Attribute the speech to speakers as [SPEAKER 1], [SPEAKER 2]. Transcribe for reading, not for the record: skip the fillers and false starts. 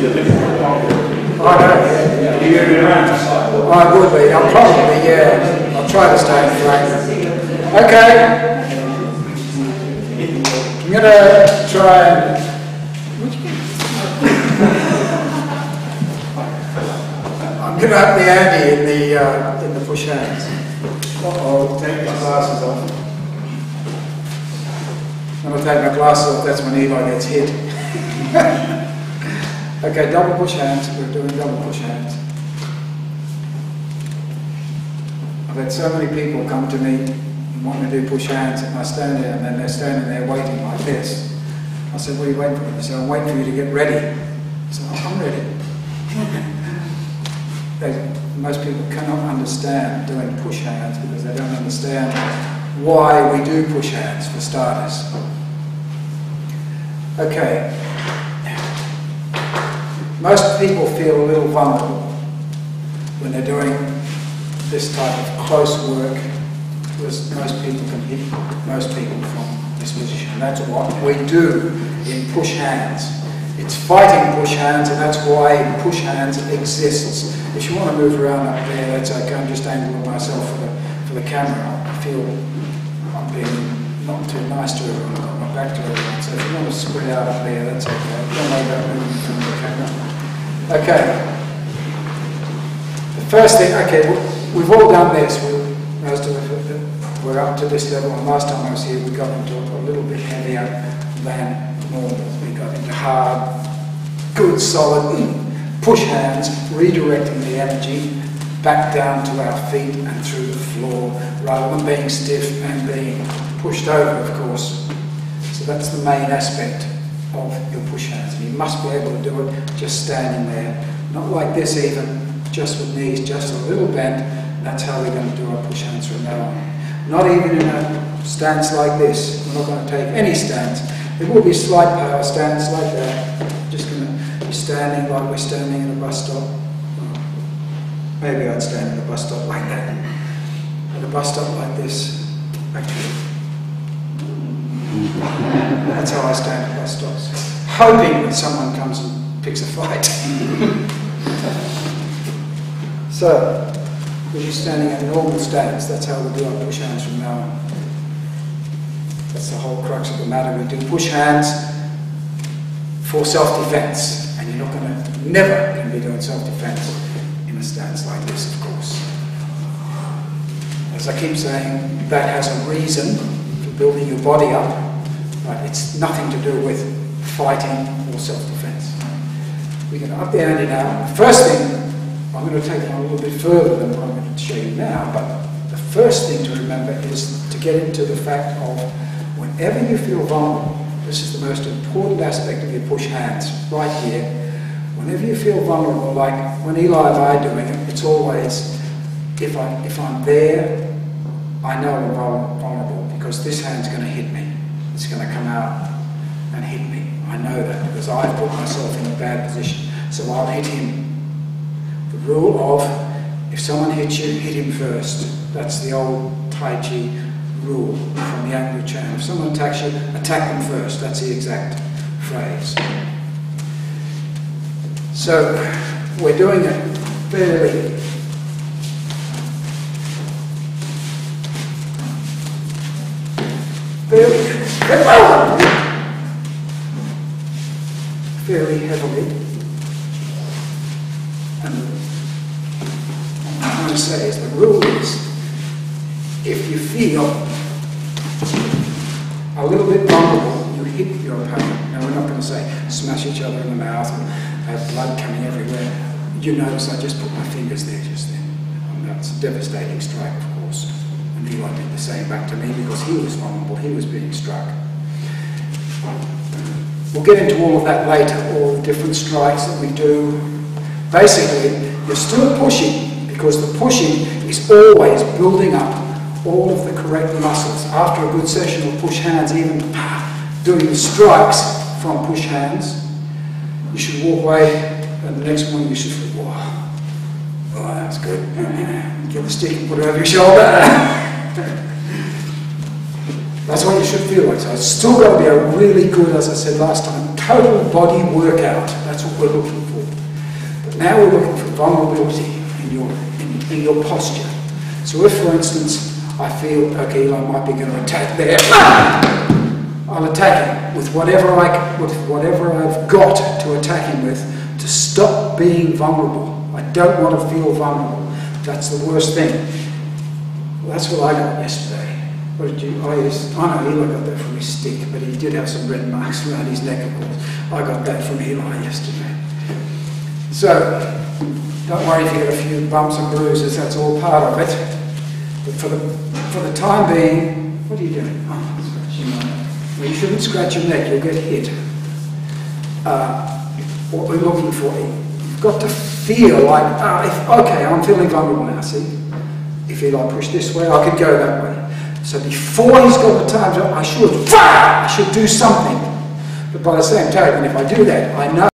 [SPEAKER 1] I know, yeah. I would be. I'll probably, yeah. I'll try to stay in frame. Okay. I'm going to try and... I'm going to up the ante in the push hands. I'll take my glasses off. When I take my glasses off, that's when Eli gets hit. Okay, double push hands. We're doing double push hands. I've had so many people come to me wanting to do push hands, and I stand there, and then they're standing there waiting like this. I said, "What are you waiting for?" They said, "I'm waiting for you to get ready." I said, "Oh, I'm ready." Most people cannot understand doing push hands because they don't understand why we do push hands, for starters. Okay. Most people feel a little vulnerable when they're doing this type of close work, because most people can hit most people from this position. That's what we do in push hands. It's fighting push hands, and that's why push hands exists. If you want to move around up there, that's okay. I'm just angling myself for the camera. I feel I'm being not too nice to everyone. I've got my back to everyone. So if you want to spread out up there, that's okay. Don't worry about moving from the camera. Okay. The first thing, okay, we've all done this. Most of us, we're up to this level. And last time I was here, we got into a little bit heavier than normal. We got into hard, good, solid push hands, redirecting the energy back down to our feet and through the floor, rather than being stiff and being pushed over, of course. So that's the main aspect of your push hands. And you must be able to do it just standing there, not like this even, just with knees just a little bent. That's how we're going to do our push hands from now on. Not even in a stance like this. We're not going to take any stance. There will be slight power stance like that. Just going to be standing like we're standing in a bus stop. Maybe I'd stand in a bus stop like that. At a bus stop like this. Actually. That's how I stand at bus stops. Hoping that someone comes and picks a fight. So, we're just standing at a normal stance. That's how we do our push hands from now on. That's the whole crux of the matter. We do push hands for self-defense. And you're not going to, never can be doing self-defense in a stance like this, of course. As I keep saying, that has a reason for building your body up, but it's nothing to do with fighting or self-defense. We're going to up the ante now. First thing, I'm going to take it on a little bit further than what I'm going to show you now, but the first thing to remember is to get into the fact of whenever you feel vulnerable, this is the most important aspect of your push hands, right here. Whenever you feel vulnerable, like when Eli and I are doing it, it's always, if I'm there, I know I'm vulnerable because this hand's going to hit me. It's going to come out and hit me. I know that because I've put myself in a bad position, so I'll hit him. The rule of, if someone hits you, hit him first. That's the old Tai Chi rule from the Anglo chain. If someone attacks you, attack them first. That's the exact phrase. So, we're doing it fairly heavily. And what I'm trying to say is the rule is, if you feel a little bit vulnerable, you hit your opponent. Now we're not going to say smash each other in the mouth and have blood coming everywhere. You notice I just put my fingers there just then. And that's a devastating strike, of course. And Eli did the same back to me because he was vulnerable, he was being struck. We'll get into all of that later, all the different strikes that we do. Basically, you're still pushing because the pushing is always building up all of the correct muscles. After a good session of push hands, even doing the strikes from push hands, you should walk away and the next morning you should feel, wow, oh, that's good. Get the stick and put it over your shoulder. That's what you should feel like. So it's still got to be a really good, as I said last time, total body workout. That's what we're looking for. now we're looking for vulnerability in your posture. So if, for instance, I feel, okay, I might be going to attack there, I'll attack him with whatever I've got to attack him with to stop being vulnerable. I don't want to feel vulnerable. That's the worst thing. Well, that's what I got yesterday. What did you? I know Eli got that from his stick, but he did have some red marks around his neck, of course. I got that from Eli yesterday. So, don't worry if you get a few bumps and bruises, that's all part of it. But for the time being, what are you doing? Oh, scratching your neck. Well, you shouldn't scratch your neck, you'll get hit. What we're looking for, you've got to feel like, okay, I'm feeling vulnerable now, see? If Eli pushed this way, I could go that way. So before he's got the time to, I should do something. But by the same token, if I do that, I know